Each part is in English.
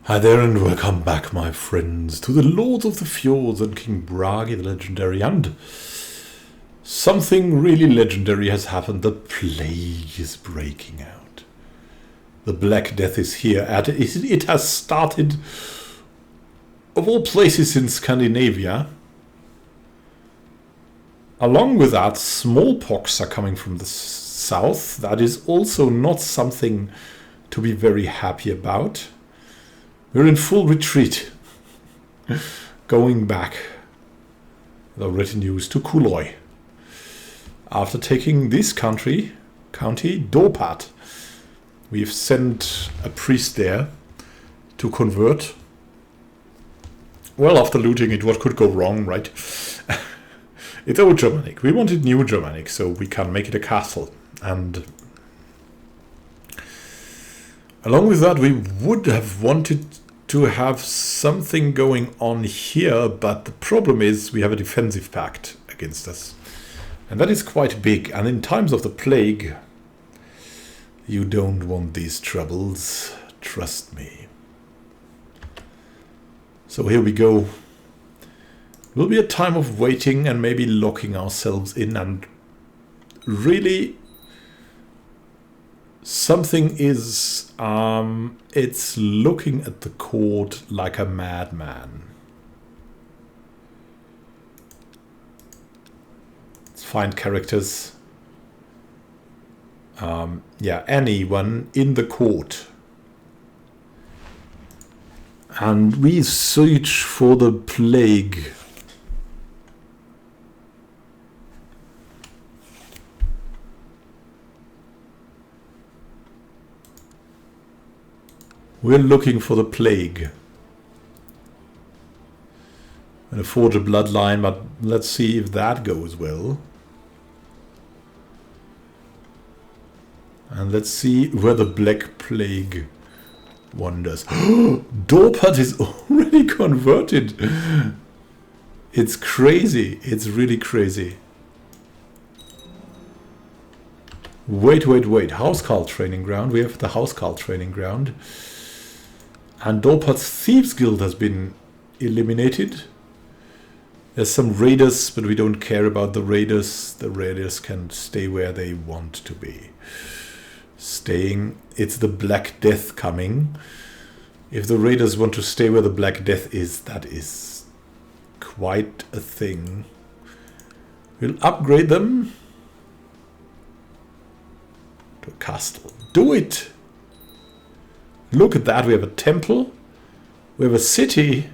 Hi there and welcome back, my friends, to the Lords of the Fjords and King Bragi the Legendary. And something really legendary has happened. The plague is breaking out. The Black Death is here. It has started, of all places, in Scandinavia. Along with that, smallpox are coming from the south. That is also not something to be very happy about. We're in full retreat, going back with our retinues to Kuloi. After taking this county, Dorpat, we've sent a priest there to convert. Well, after looting it, what could go wrong, right? It's old Germanic. We wanted new Germanic, so we can make it a castle. And along with that, we would have wanted to have something going on here, but the problem is we have a defensive pact against us. And that is quite big. And in times of the plague, you don't want these troubles. Trust me. So here we go. It will be a time of waiting and maybe locking ourselves in, and really something is, it's looking at the court like a madman. Let's find characters. Yeah, anyone in the court. And we search for the plague. We're looking for the plague. And a forge a bloodline, but let's see if that goes well. And let's see where the Black Plague wanders. Dorpat is already converted. It's crazy. It's really crazy. Wait. Housecarl training ground. We have the Housecarl training ground. And Dorpat's Thieves Guild has been eliminated. There's some raiders, but we don't care about the raiders. The raiders can stay where they want to be. Staying. It's the Black Death coming. If the raiders want to stay where the Black Death is, that is quite a thing. We'll upgrade them to a castle. Do it! Look at that, we have a temple, we have a city,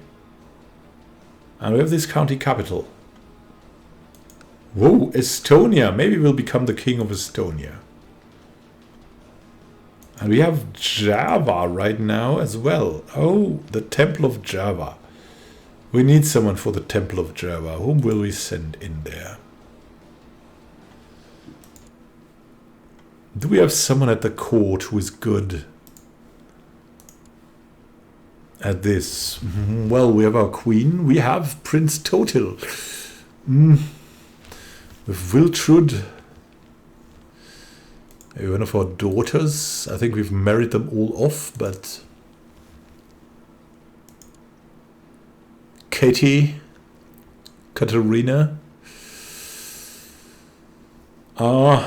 and we have this county capital. Whoa, Estonia. Maybe we'll become the king of Estonia. And we have Java right now as well. Oh, the Temple of Java. We need someone for the Temple of Java. Whom will we send in there? Do we have someone at the court who is good at this? Well, we have our queen. We have Prince Totil. With Wiltrud. One of our daughters. I think we've married them all off, but Katie, Katerina. You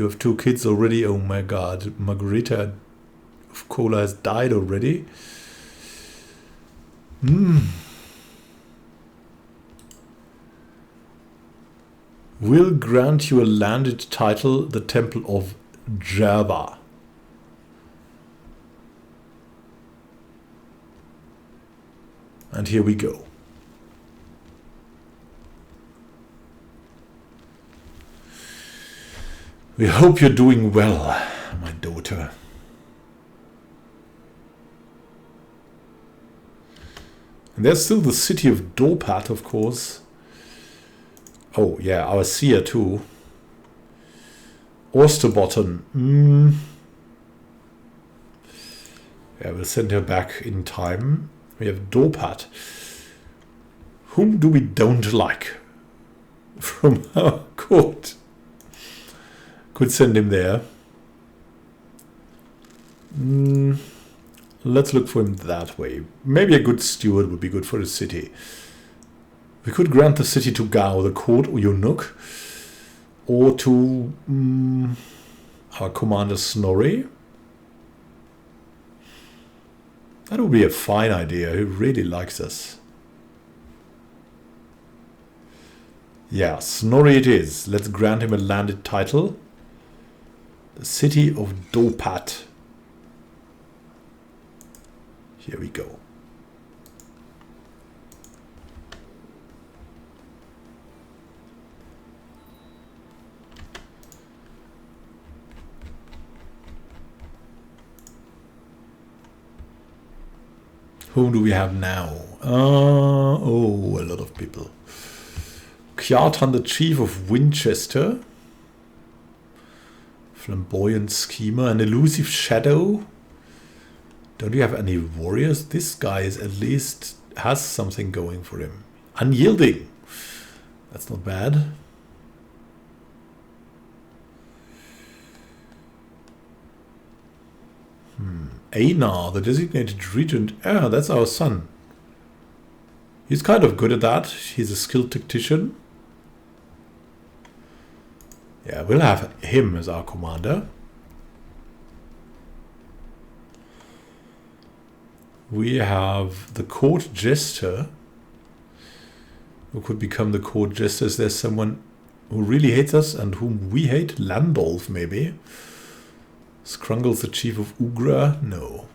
have 2 kids already. Oh my god. Margarita of Cola has died already. Will grant you a landed title, the Temple of Java. And here we go. We hope you're doing well, my daughter. And there's still the city of Dorpat, of course. Oh, yeah, our seer too. Osterbotten. Yeah, we'll send her back in time. We have Dorpat. Whom do we don't like from our court? Could send him there. let's look for him that way. Maybe a good steward would be good for the city. We could grant the city to Gao, the court eunuch, or to our commander Snorri. That would be a fine idea. He really likes us. Yeah, Snorri it is. Let's grant him a landed title. The city of Dopat. Here we go. Whom do we have now? Oh, a lot of people. Kjartan, the chief of Winchester. Flamboyant schemer, an elusive shadow. Don't you have any warriors? This guy is at least has something going for him. Unyielding. That's not bad. Einar, the designated regent. Ah, that's our son. He's kind of good at that. He's a skilled tactician. Yeah, we'll have him as our commander. We have the court jester, who could become the court jester. Is there someone who really hates us and whom we hate? Landolf, maybe. Scrungles, the chief of Ugra? No.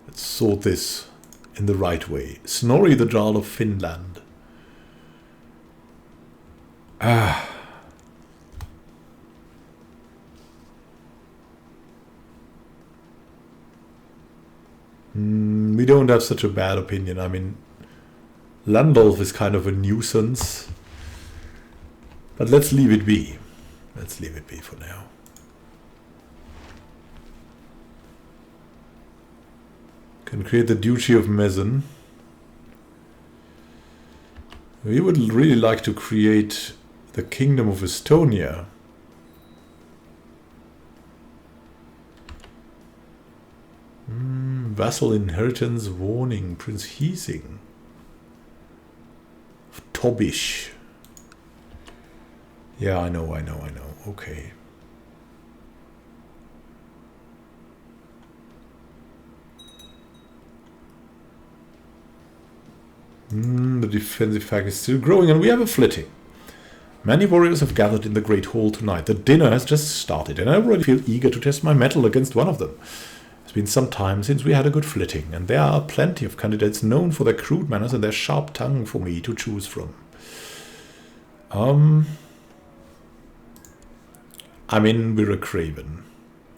Let's sort this in the right way. Snorri, the Jarl of Finland. We don't have such a bad opinion. I mean, Landolf is kind of a nuisance. But let's leave it be. Let's leave it be for now. Can create the Duchy of Mezen. We would really like to create the Kingdom of Estonia. Vassal inheritance warning. Prince Hiesing. Of Tobish. Yeah, I know. Okay. The defensive fact is still growing and we have a flitting. Many warriors have gathered in the Great Hall tonight. The dinner has just started and I already feel eager to test my mettle against one of them. It's been some time since we had a good flitting and there are plenty of candidates known for their crude manners and their sharp tongue for me to choose from. I mean, we're a craven.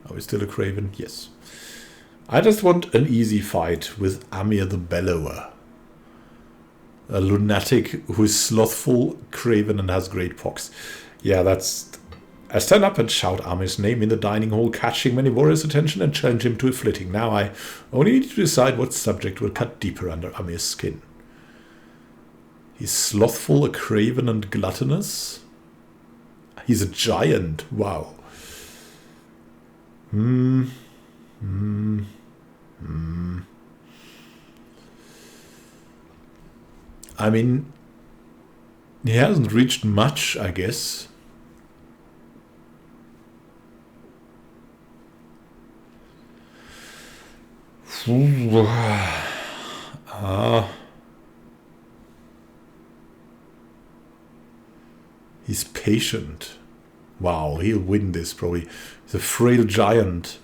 Are we still a craven? Yes. I just want an easy fight with Amir the Bellower. A lunatic who is slothful, craven, and has great pox. Yeah, that's... I stand up and shout Amir's name in the dining hall, catching many warriors' attention and challenge him to a flitting. Now I only need to decide what subject will cut deeper under Amir's skin. He's slothful, a craven, and gluttonous. He's a giant. Wow. I mean, he hasn't reached much, I guess. He's patient. Wow, he'll win this probably. He's a frail giant.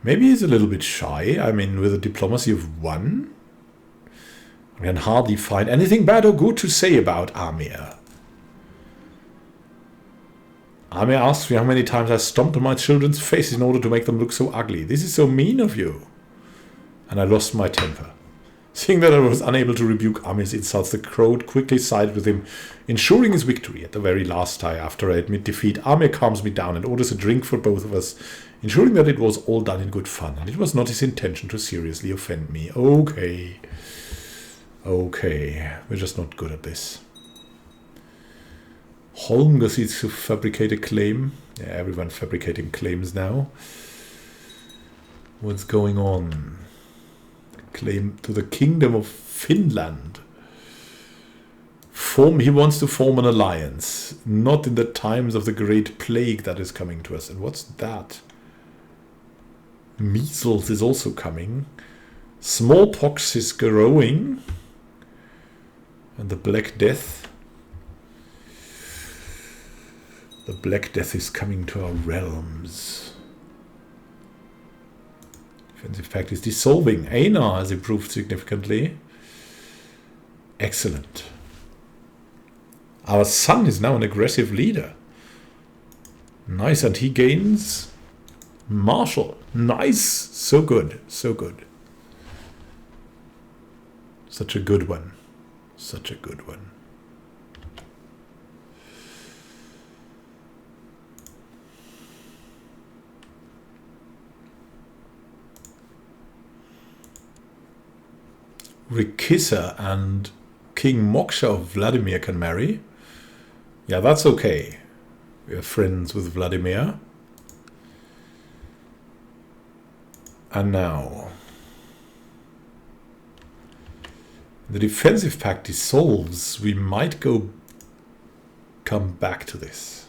Maybe he's a little bit shy. I mean, with a diplomacy of 1, I can hardly find anything bad or good to say about Amir. Amir asks me how many times I stomped on my children's faces in order to make them look so ugly. This is so mean of you. And I lost my temper. Seeing that I was unable to rebuke Amir's insults, the crowd quickly sided with him, ensuring his victory. At the very last time, after I admit defeat, Amir calms me down and orders a drink for both of us, ensuring that it was all done in good fun, and it was not his intention to seriously offend me. Okay. Okay. We're just not good at this. Holm proceeds to fabricate a claim. Yeah, everyone fabricating claims now. What's going on? Claim to the Kingdom of Finland. He wants to form an alliance. Not in the times of the Great Plague that is coming to us. And what's that? Measles is also coming. Smallpox is growing. And the Black Death. The Black Death is coming to our realms. Defensive pact is dissolving. Einar has improved significantly. Excellent. Our son is now an aggressive leader. Nice, and he gains martial. Nice. So good. So good. Such a good one. Such a good one. Rikissa and King Moksha of Vladimir can marry. Yeah, that's okay. We are friends with Vladimir. And now the defensive pact dissolves. We might come back to this.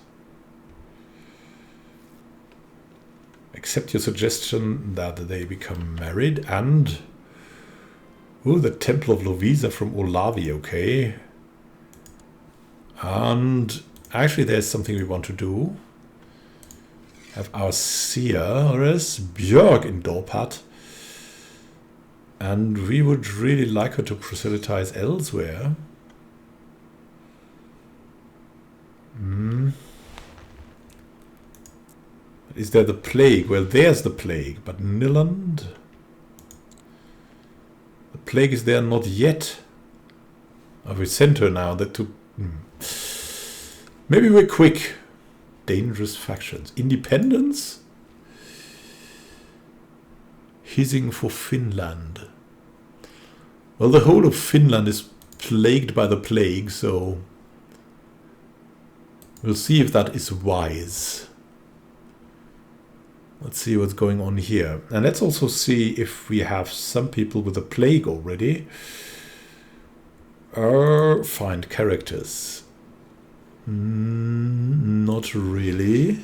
Accept your suggestion that they become married and... Ooh, the Temple of Lovisa from Olavi, okay. And actually there's something we want to do. Have our seeress Björk in Dorpat. And we would really like her to proselytize elsewhere. Is there the plague? Well, there's the plague, but Nilland... The plague is there not yet. Oh, we sent her now. That took... Maybe we're quick. Dangerous factions. Independence? Hissing for Finland. Well, the whole of Finland is plagued by the plague, so... We'll see if that is wise. Let's see what's going on here. And let's also see if we have some people with a plague already. Find characters. Not really.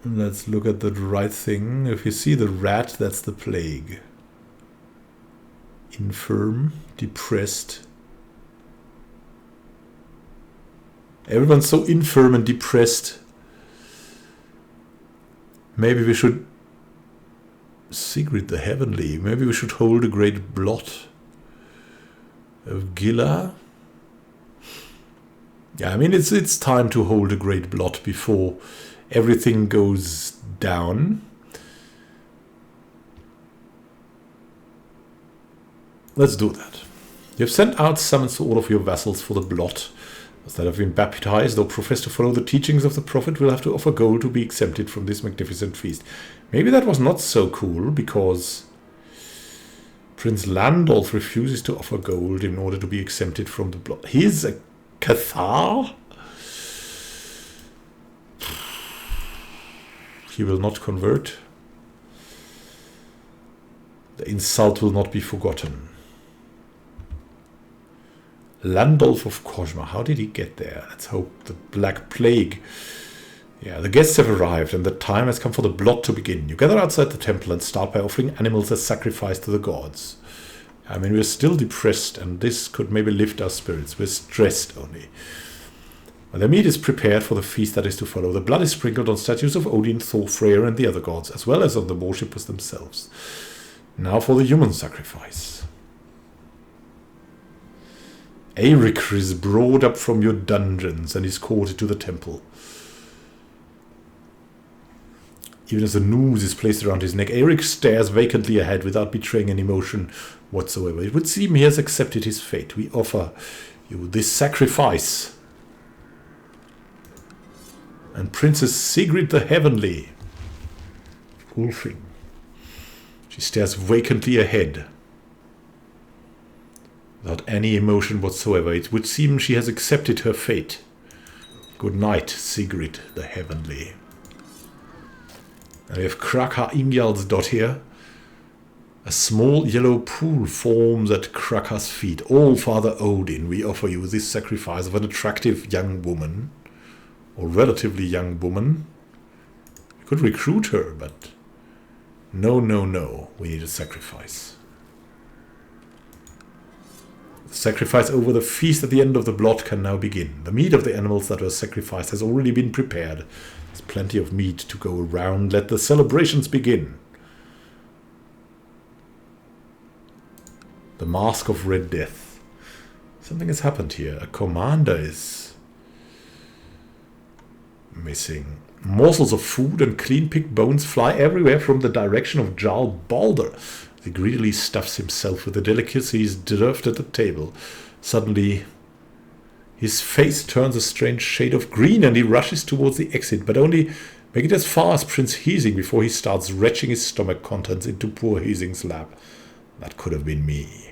Let's look at the right thing. If you see the rat, that's the plague. Infirm, depressed. Everyone's so infirm and depressed. Maybe we should... Sigrid the Heavenly. Maybe we should hold a great blot of Gila. Yeah, I mean, it's time to hold a great blot before everything goes down. Let's do that. You've sent out summons to all of your vassals for the blot. That have been baptized or profess to follow the teachings of the prophet will have to offer gold to be exempted from this magnificent feast. Maybe that was not so cool because Prince Landolf refuses to offer gold in order to be exempted from the blot. He's a Cathar? He will not convert. The insult will not be forgotten. Landolf of Kojma. How did he get there? Let's hope the Black Plague. Yeah, the guests have arrived and the time has come for the blot to begin. You gather outside the temple and start by offering animals as sacrifice to the gods. I mean, we're still depressed and this could maybe lift our spirits. We're stressed only. When the meat is prepared for the feast that is to follow, the blood is sprinkled on statues of Odin, Thor, Freyr and the other gods, as well as on the worshippers themselves. Now for the human sacrifice. Eirik is brought up from your dungeons and is courted to the temple. Even as a noose is placed around his neck, Eirik stares vacantly ahead without betraying any emotion whatsoever. It would seem he has accepted his fate. We offer you this sacrifice. And Princess Sigrid the Heavenly. Wolfing. She stares vacantly ahead. without any emotion whatsoever. It would seem she has accepted her fate. Good night, Sigrid the Heavenly. And we have Kraka Ingjald's dot here. A small yellow pool forms at Kraka's feet. All Father Odin, we offer you this sacrifice of an attractive young woman. Or relatively young woman. You could recruit her, but... No, no, no. We need a sacrifice. The sacrifice over the feast at the end of the blot can now begin. The meat of the animals that were sacrificed has already been prepared. There's plenty of meat to go around. Let the celebrations begin. The Mask of Red Death. Something has happened here. A commander is missing. Morsels of food and clean-picked bones fly everywhere from the direction of Jarl Balder. He greedily stuffs himself with the delicacies served at the table. Suddenly, his face turns a strange shade of green and he rushes towards the exit, but only make it as far as Prince Heesing before he starts retching his stomach contents into poor Heesing's lap. That could have been me.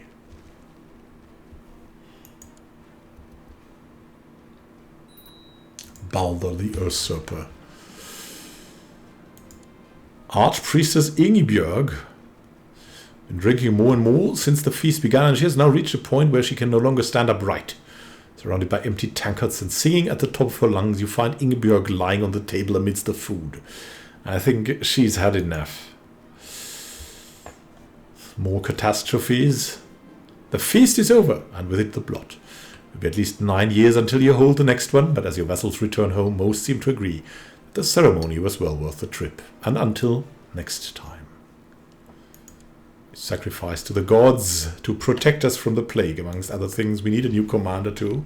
Balder the Usurper. Archpriestess Ingebjörg. Been drinking more and more since the feast began, and she has now reached a point where she can no longer stand upright. Surrounded by empty tankards and singing at the top of her lungs, you find Ingebjörg lying on the table amidst the food. I think she's had enough. More catastrophes. The feast is over, and with it the blot. It will be at least 9 years until you hold the next one, but as your vassals return home, most seem to agree that the ceremony was well worth the trip. And until next time. Sacrifice to the gods to protect us from the plague. Amongst other things, we need a new commander too.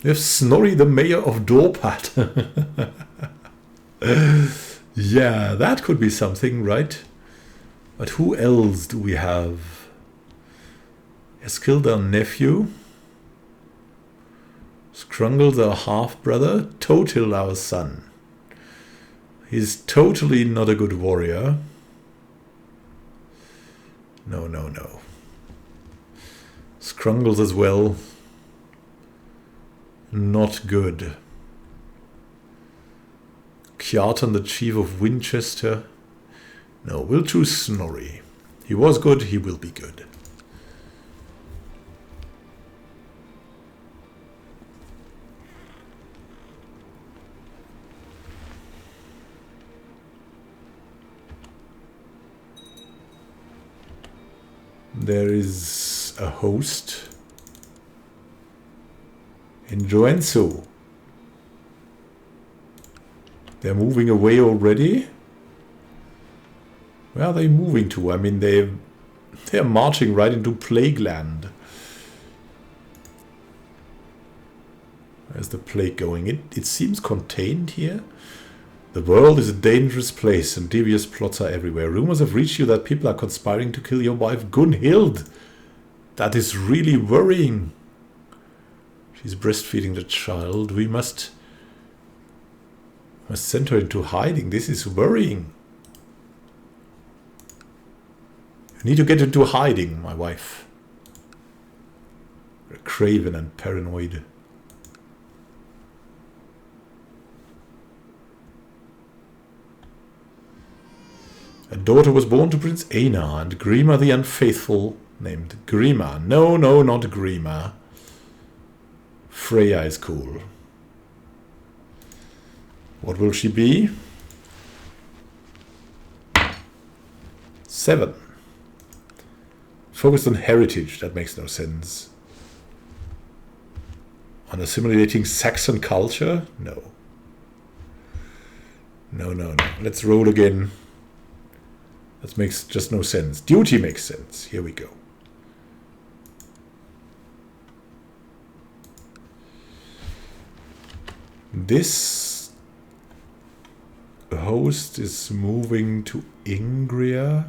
We have Snorri, the mayor of Dorpat. Yeah, that could be something, right? But who else do we have? Eskil, our nephew. Skrungles, our half-brother. Totil, our son. He's totally not a good warrior. No, no, no. Skrungles as well. Not good. Kjartan, the chief of Winchester. No, we'll choose Snorri. He was good, he will be good. There is a host in Joensuu. They're moving away already. Where are they moving to? I mean, they're marching right into Plague Land. Where's the plague going? It seems contained here. The world is a dangerous place and devious plots are everywhere. Rumors have reached you that people are conspiring to kill your wife Gunhild. That is really worrying. She's breastfeeding the child. We must send her into hiding. This is worrying. You need to get into hiding, my wife. You're craven and paranoid. A daughter was born to Prince Einar, and Grima the Unfaithful, named Grima. No, no, not Grima. Freya is cool. What will she be? 7. Focused on heritage, that makes no sense. On assimilating Saxon culture? No. No, no, no. Let's roll again. That makes just no sense. Duty makes sense. Here we go. This host is moving to Ingria.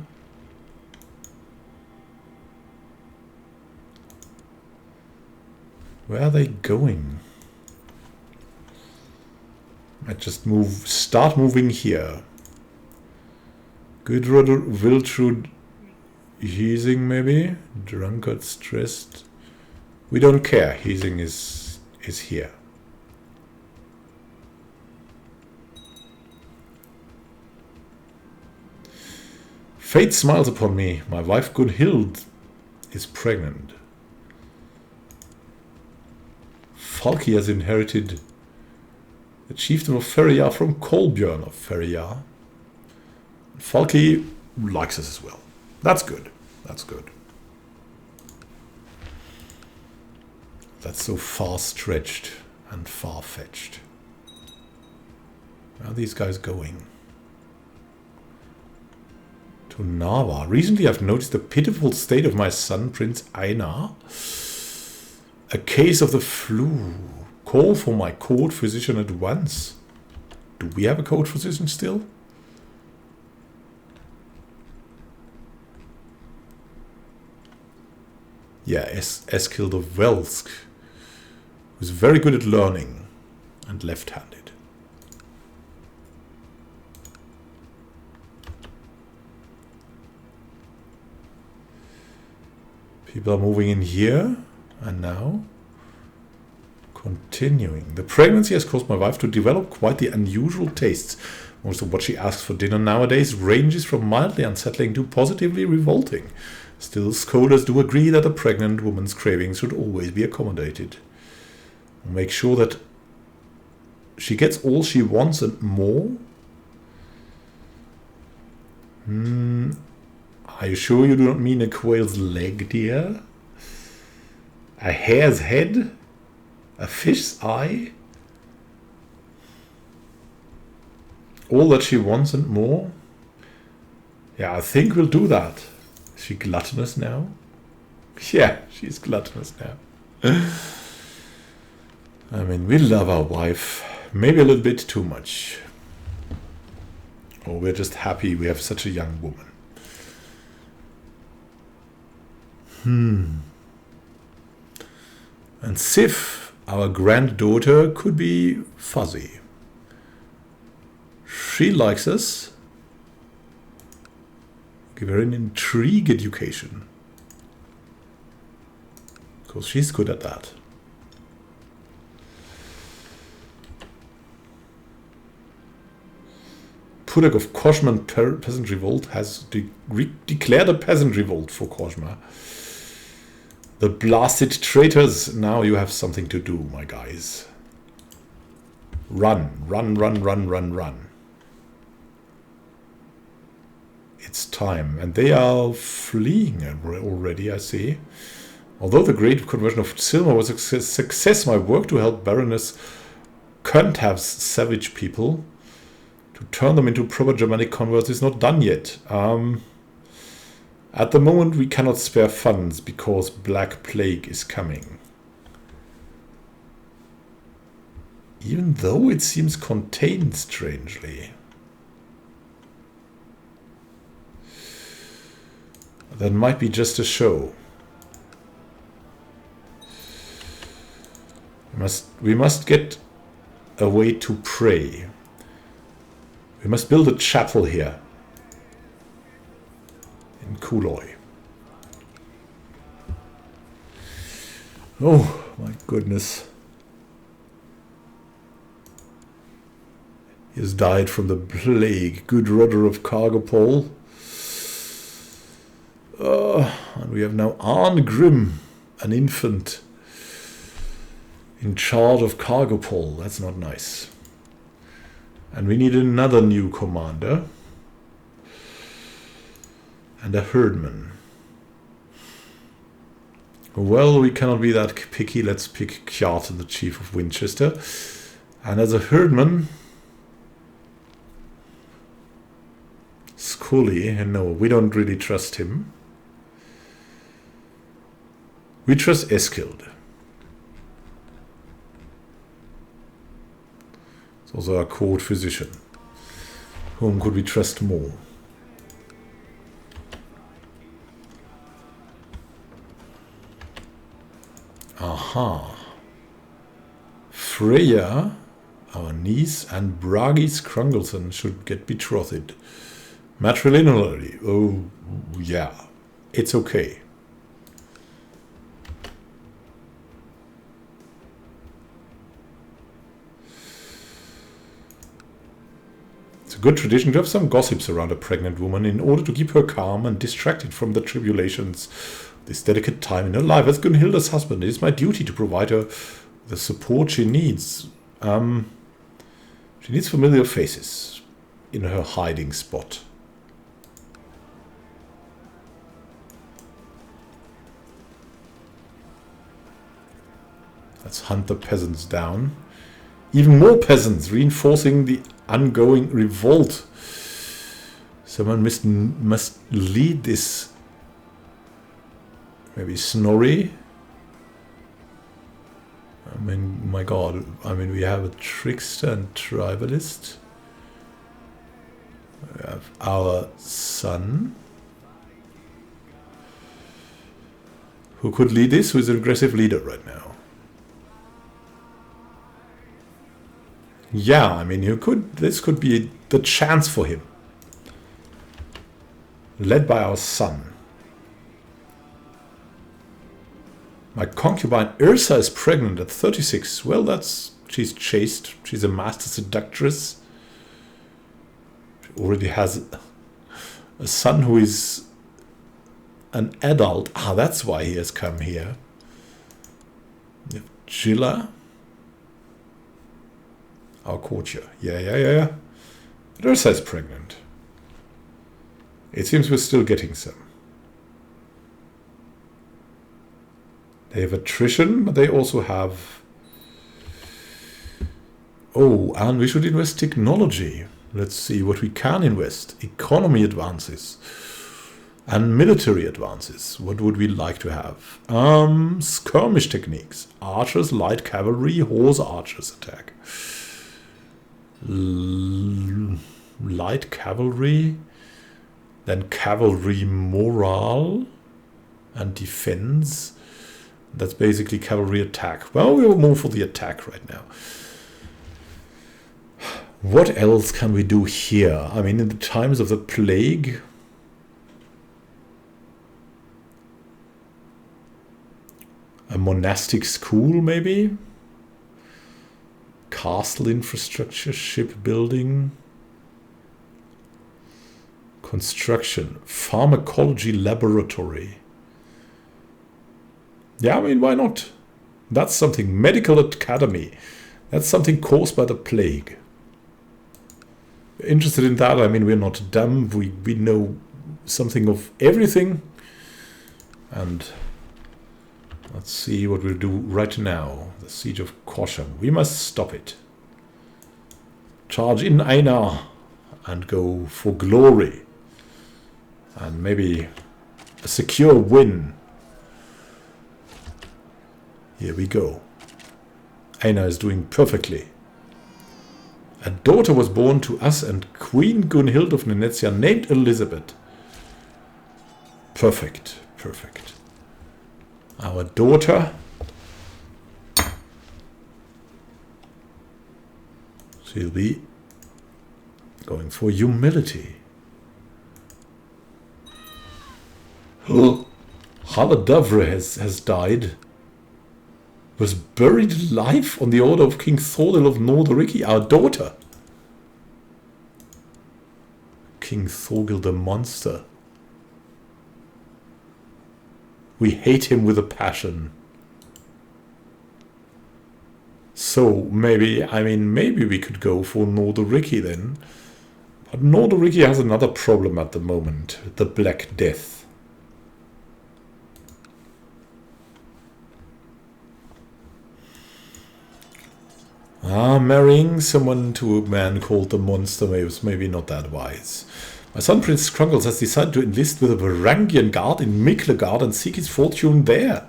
Where are they going? I just start moving here. Gudrun, Wiltrud, Heasing maybe? Drunkard, stressed. We don't care. Heasing is here. Fate smiles upon me. My wife Gunhild is pregnant. Falki has inherited the chieftain of Ferriar from Kolbjörn of Ferriar. Falki likes us as well. That's good. That's good. That's so far-stretched and far-fetched. Where are these guys going? To Narva. Recently I've noticed the pitiful state of my son, Prince Einar. A case of the flu. Call for my court physician at once. Do we have a court physician still? Yeah, Eskild of Velsk, who's very good at learning and left-handed. People are moving in here, and now continuing. The pregnancy has caused my wife to develop quite the unusual tastes. Most of what she asks for dinner nowadays ranges from mildly unsettling to positively revolting. Still, scholars do agree that a pregnant woman's cravings should always be accommodated. Make sure that she gets all she wants and more. Are you sure you do not mean a quail's leg, dear? A hare's head? A fish's eye? All that she wants and more? Yeah, I think we'll do that. Is she gluttonous now? Yeah, she's gluttonous now. I mean, we love our wife. Maybe a little bit too much. Or we're just happy we have such a young woman. And Sif, our granddaughter, could be fuzzy. She likes us. Give her an intrigue education. Because she's good at that. Pudak of Koshman Peasant Revolt has declared a peasant revolt for Koshma. The blasted traitors, now you have something to do, my guys. Run, run, run, run, run, run. It's time. And they are fleeing already, I see. Although the great conversion of Silmar was a success, my work to help Baroness Könnthav's savage people, to turn them into proper Germanic converts, is not done yet. At the moment we cannot spare funds because Black Plague is coming. Even though it seems contained strangely. That might be just a show. We must get a way to pray. We must build a chapel here. In Kuloi. Oh my goodness. He has died from the plague. Good rudder of Cargopol. And we have now Arngrim, an infant, in charge of Cargopol. That's not nice. And we need another new commander. And a herdman. Well, we cannot be that picky. Let's pick Kjartan, the chief of Winchester. And as a herdman, Scully, no, we don't really trust him. We trust Eskild. It's also our court physician. Whom could we trust more? Aha. Freya, our niece, and Bragis Krungleson should get betrothed. Matrilineally. Oh, yeah. it's okay. It's a good tradition to have some gossips around a pregnant woman in order to keep her calm and distracted from the tribulations of this delicate time in her life. As Gunhilda's husband, it is my duty to provide her the support she needs. She needs familiar faces in her hiding spot. Let's hunt the peasants down. Even more peasants, reinforcing the ongoing revolt. Someone must lead this. Maybe Snorri? I mean, my god. I mean, we have a trickster and tribalist. We have our son. Who could lead this? Who is an aggressive leader right now? Yeah, I mean, this could be the chance for him. Led by our son. My concubine Ursa is pregnant at 36. Well, she's chaste. She's a master seductress. She already has a son who is an adult. Ah, that's why he has come here. We have Gilla. Our courtier. Yeah. But Ursa is pregnant. It seems we're still getting some. They have attrition, but they also have... Oh, and we should invest technology. Let's see what we can invest. Economy advances. And military advances. What would we like to have? Skirmish techniques. Archers, light cavalry, horse archers attack. Light cavalry, then cavalry morale and defense. That's basically cavalry attack. Well, we will move for the attack right now. What else can we do here? I mean, in the times of the plague, a monastic school maybe? Castle infrastructure, shipbuilding, construction, pharmacology laboratory. Yeah, I mean, why not? That's something. Medical academy. That's something caused by the plague. Interested in that? I mean, we're not dumb. We know something of everything. And let's see what we'll do right now. The siege of Kosham. We must stop it. Charge in Einar and go for glory. And maybe a secure win. Here we go. Einar is doing perfectly. A daughter was born to us and Queen Gunhild of Venetia named Elizabeth. Perfect. Perfect. Our daughter. She'll be going for humility. Haladavre has died. Was buried alive on the order of King Thordil of Norderiki, our daughter. King Thorgil the monster. We hate him with a passion. So maybe we could go for Norderiki then. But Norderiki has another problem at the moment. The Black Death. Marrying someone to a man called the Monster was maybe not that wise. My son Prince Scrungles has decided to enlist with a Varangian guard in Miklagard and seek his fortune there.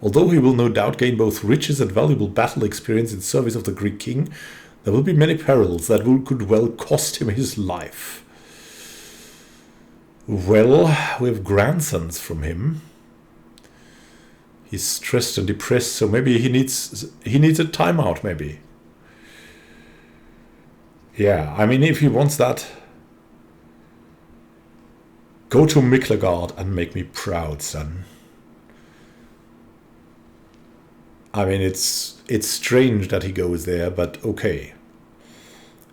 Although he will no doubt gain both riches and valuable battle experience in service of the Greek king, there will be many perils that could well cost him his life. Well, we have grandsons from him. He's stressed and depressed, so maybe he needs a timeout, maybe. Yeah, I mean, if he wants that... Go to Miklagard and make me proud, son. I mean, it's strange that he goes there, but okay.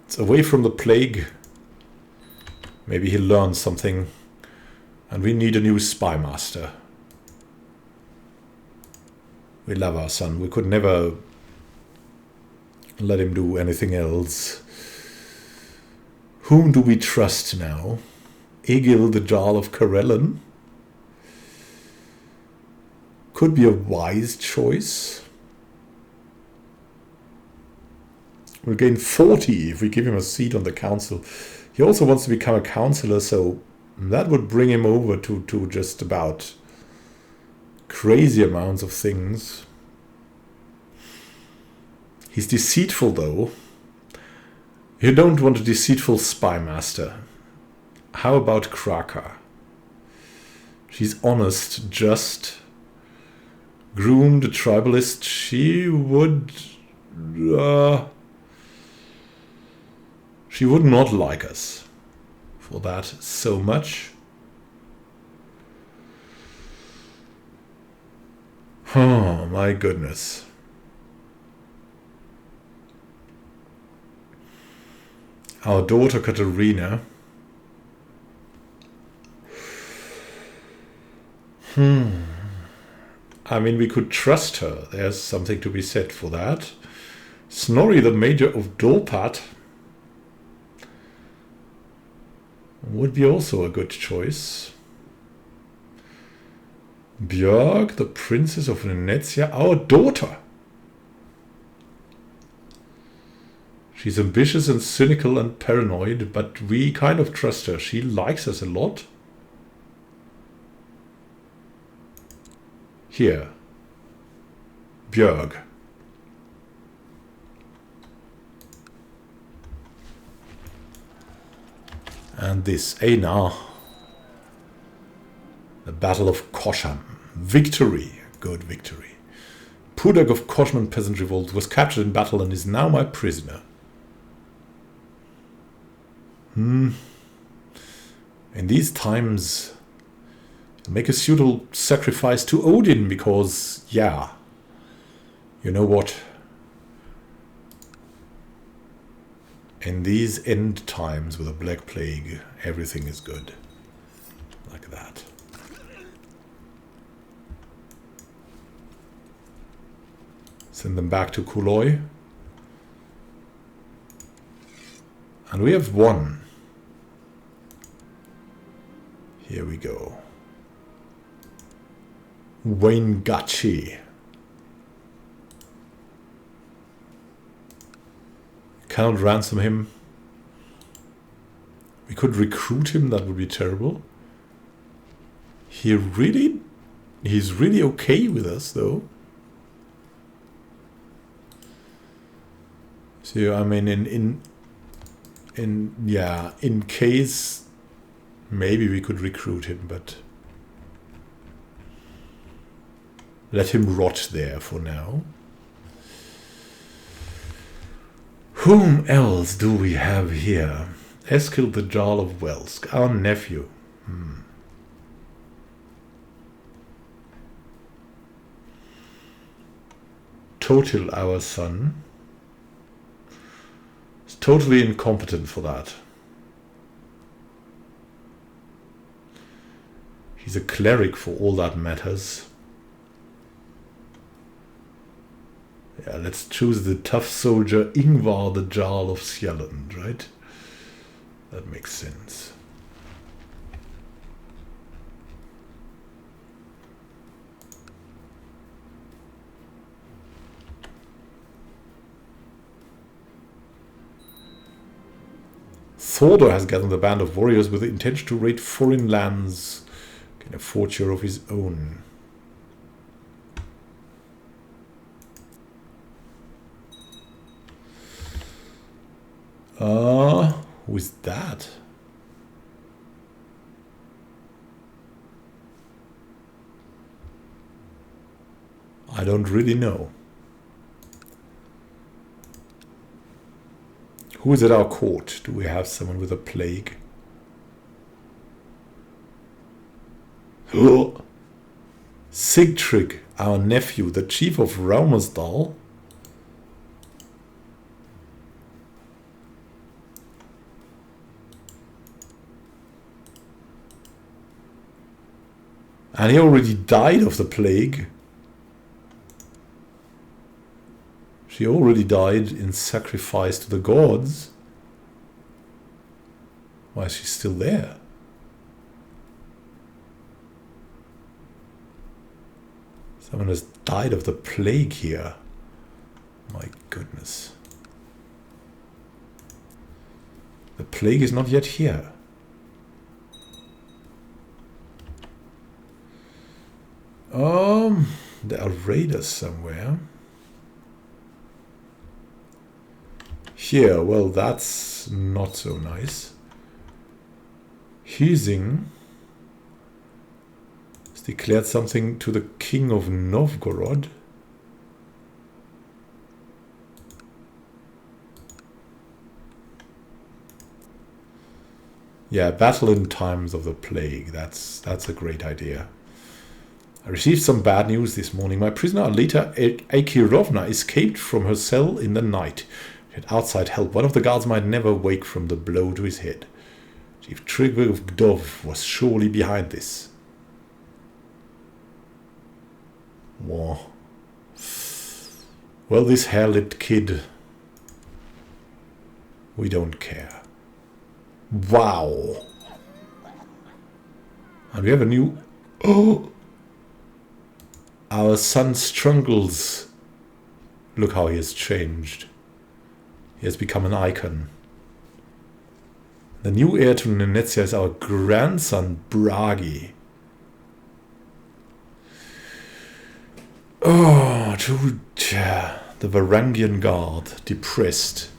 It's away from the plague. Maybe he learns something. And we need a new spy master. We love our son. We could never let him do anything else. Whom do we trust now? Egil, the Jarl of Karelen? Could be a wise choice. We'll gain 40 if we give him a seat on the council. He also wants to become a councillor, so that would bring him over to just about crazy amounts of things. He's deceitful, though. You don't want a deceitful spy master. How about Kraka? She's honest, just, groomed, a tribalist. She would not like us for that so much. Oh my goodness. Our daughter Katerina. I mean, we could trust her. There's something to be said for that. Snorri, the Major of Dolpat, would be also a good choice. Björg, the Princess of Venezia, our daughter. She's ambitious and cynical and paranoid, but we kind of trust her. She likes us a lot. Here. Björg. And this, Einar. The Battle of Kosham. Victory. Good victory. Pudag of Koshman peasant revolt was captured in battle and is now my prisoner. In these times, make a suitable sacrifice to Odin, because, yeah, you know what? In these end times with a black plague, everything is good. Like that. Send them back to Kuloi. And we have one. Here we go. Waingachi. Cannot ransom him. We could recruit him, that would be terrible. He's really okay with us, though. So I mean, in case maybe we could recruit him, but let him rot there for now. Whom else do we have here? Eskil the Jarl of Welsk, our nephew. Totil, our son. Is totally incompetent for that. He's a cleric for all that matters. Yeah, let's choose the tough soldier Ingvar the Jarl of Sjælland, right? That makes sense. Thordor has gathered a band of warriors with the intention to raid foreign lands in a fortune of his own. Who is that? I don't really know. Who is at our court? Do we have someone with a plague? Sigtryg, our nephew, the chief of Raumersdal. And he already died of the plague. She already died in sacrifice to the gods. Why is she still there? Someone has died of the plague here. My goodness. The plague is not yet here. There are raiders somewhere. Here, well, that's not so nice. Hüsing has declared something to the king of Novgorod. Yeah, battle in times of the plague. That's a great idea. I received some bad news this morning. My prisoner Aleta Akirovna escaped from her cell in the night. She had outside help. One of the guards might never wake from the blow to his head. Chief Trigger of Gdov was surely behind this. Whoa. Well, this hair-lipped kid. We don't care. Wow. And we have a new... Oh! Our son struggles. Look how he has changed. He has become an icon. The new heir to Nenetsia is our grandson, Bragi. Oh, the Varangian Guard, depressed.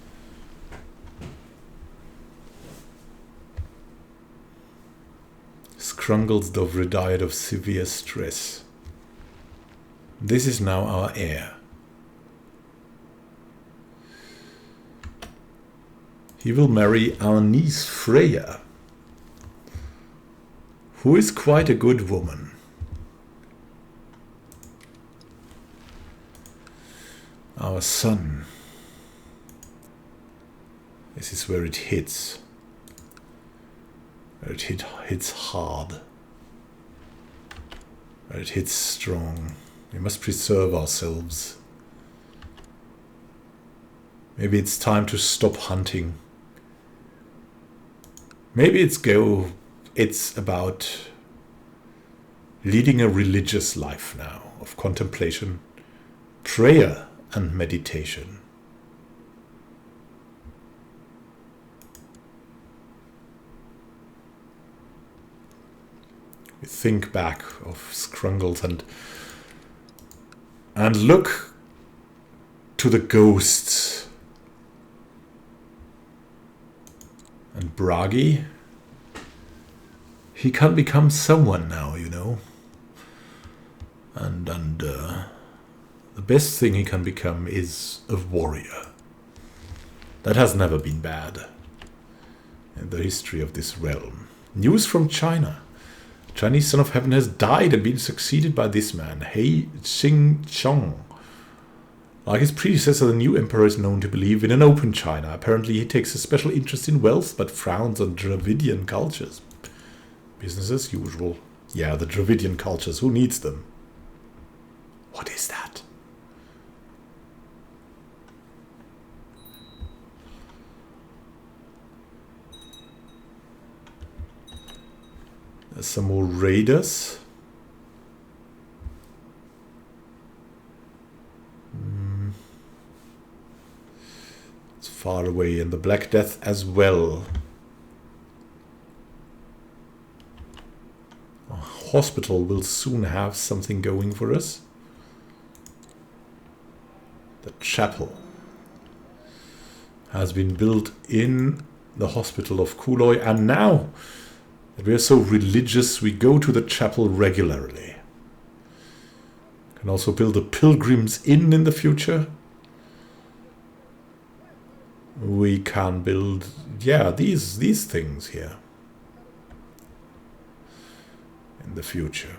Skrungelsdov died of severe stress. This is now our heir. He will marry our niece Freya, who is quite a good woman. Our son. This is where it hits. Where it hits hard. Where it hits strong. We must preserve ourselves. Maybe it's time to stop hunting. Maybe it's about leading a religious life now of contemplation, prayer and meditation. We think back of Scrungles and look to the ghosts. And Bragi, he can become someone now, you know. And the best thing he can become is a warrior. That has never been bad in the history of this realm. News from China. Chinese son of heaven has died and been succeeded by this man, He Xingchong. Like his predecessor, the new emperor is known to believe in an open China. Apparently he takes a special interest in wealth, but frowns on Dravidian cultures. Business as usual. Yeah, the Dravidian cultures, who needs them? What is that? There's some more raiders. It's far away, and the Black Death as well. A hospital will soon have something going for us. The chapel has been built in the hospital of Kuloi, and now that we are so religious, we go to the chapel regularly. Can also build a pilgrim's inn in the future. We can build, yeah, these things here. in the future.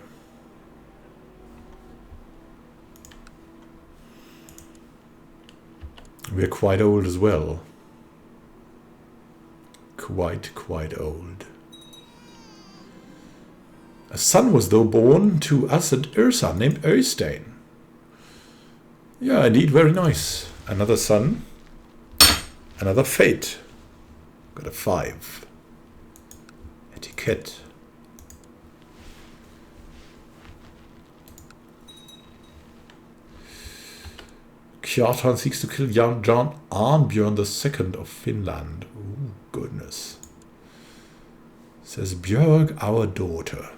We're quite old as well. Quite old. A son was though born to us at Ursa named Øystein. Yeah, indeed, very nice. Another son. Another fate. Got a 5. Etiquette. Kjartan seeks to kill young John Arnbjörn II of Finland. Ooh, goodness. Says Björg, our daughter.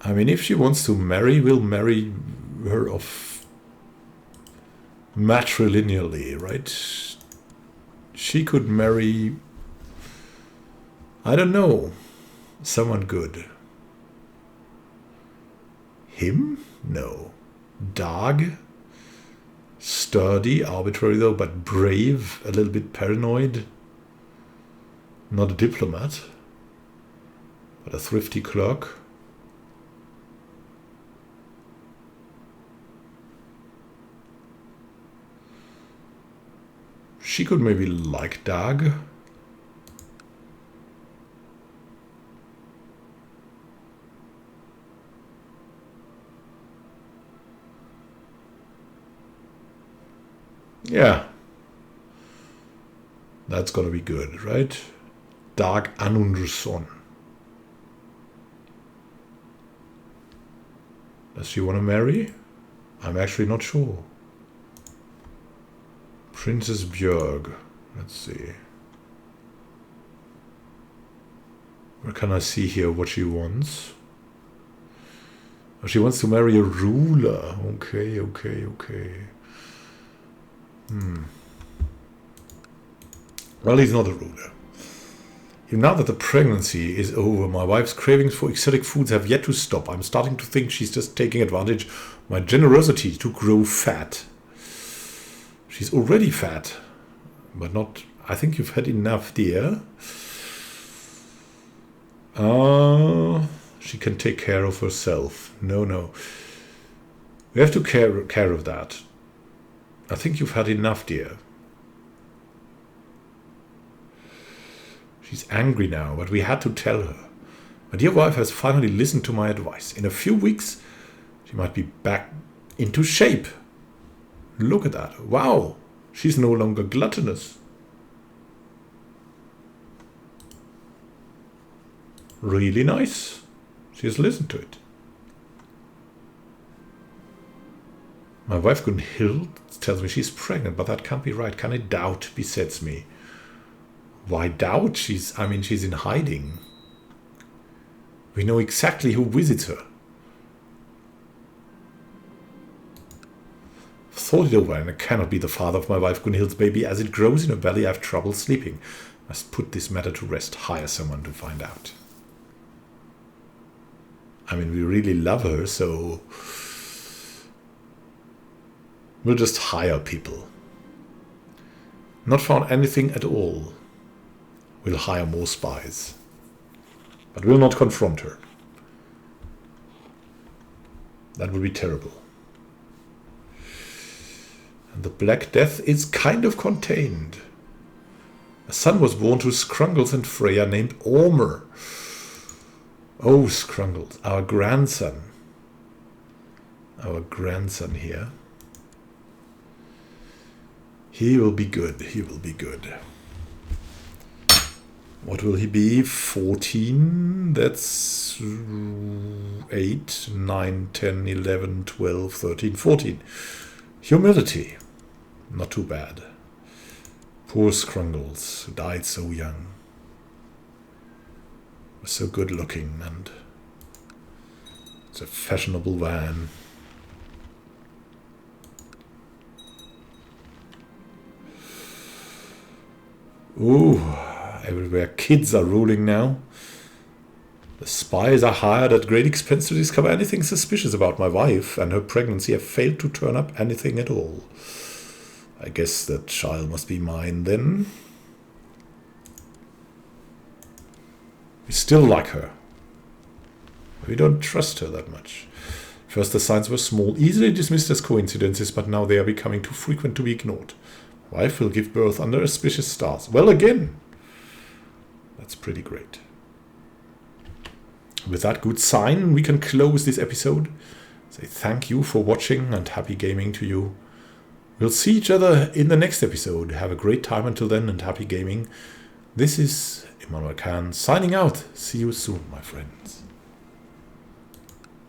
I mean, if she wants to marry, we'll marry her off matrilineally, right? She could marry, I don't know, someone good. Him? No. Dag? Sturdy, arbitrary though, but brave, a little bit paranoid. Not a diplomat, but a thrifty clerk. She could maybe like Dag. Yeah. That's gonna be good, right? Dag Anundsson. Does she want to marry? I'm actually not sure. Princess Björg. Let's see. Where can I see here what she wants? Oh, she wants to marry a ruler. Okay. Well, he's not a ruler. Even now that the pregnancy is over, my wife's cravings for exotic foods have yet to stop. I'm starting to think she's just taking advantage of my generosity to grow fat. She's already fat, but not... I think you've had enough, dear. She can take care of herself. No. We have to care of that. I think you've had enough, dear. She's angry now, but we had to tell her. My dear wife has finally listened to my advice. In a few weeks, she might be back into shape. Look at that. Wow. She's no longer gluttonous. Really nice. She has listened to it. My wife Gunhild tells me she's pregnant, but that can't be right. Can a doubt besets me? Why doubt? She's in hiding. We know exactly who visits her. I've thought it over, and I cannot be the father of my wife Gunhild's baby. As it grows in her belly, I have trouble sleeping. Must put this matter to rest. Hire someone to find out. I mean, we really love her, so we'll just hire people. Not found anything at all. We'll hire more spies. But we'll not confront her. That would be terrible. And the Black Death is kind of contained. A son was born to Scrungles and Freya named Ormer. Oh, Scrungles, our grandson. Our grandson here. He will be good. He will be good. What will he be? 14? That's 8, 9, 10, 11, 12, 13, 14. Humility. Not too bad. Poor Scrungles, who died so young. Was so good looking, and it's a fashionable van. Ooh, everywhere kids are ruling now. The spies are hired at great expense to discover anything suspicious about my wife, and her pregnancy have failed to turn up anything at all. I guess that child must be mine then. We still like her. We don't trust her that much. First the signs were small, easily dismissed as coincidences, but now they are becoming too frequent to be ignored. Wife will give birth under auspicious stars. Well, again. That's pretty great. With that good sign, we can close this episode. Say thank you for watching and happy gaming to you. We'll see each other in the next episode. Have a great time until then and happy gaming. This is Immanuel Khan signing out. See you soon, my friends.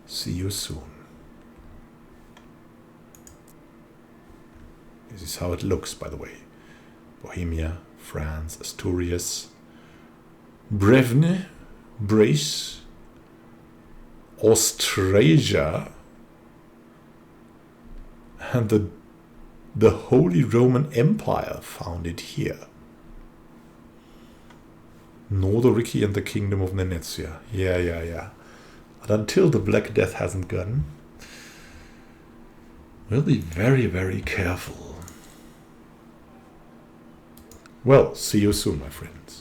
See you soon. This is how it looks, by the way. Bohemia, France, Asturias, Brevne, Brace, Austrasia, and the Holy Roman Empire founded here. Nordoriki and the Kingdom of Venetia. Yeah. But until the Black Death hasn't gone, we'll be very, very careful. Well, see you soon, my friends.